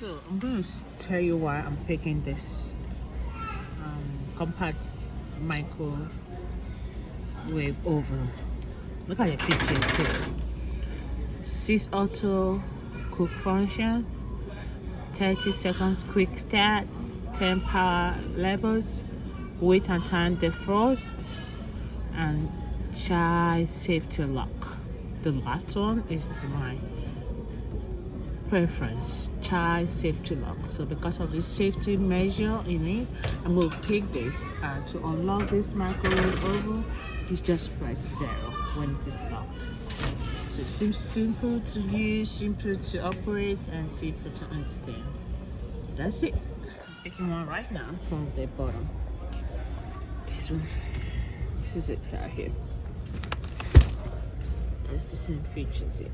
So I'm going to tell you why I'm picking this compact microwave oven. Look at the picture too. 6 auto cook function, 30 seconds quick start, 10 power levels, wait and time defrost, and child safety lock. The last one is my preference, child safety lock. So because of the safety measure in it, I'm going to pick this, and to unlock this microwave oven, you just press 0 when it is locked. So it seems simple to use, simple to operate, and simple to understand. That's it. I'm picking one right now from the bottom. This one. This is it right here. It's the same features here.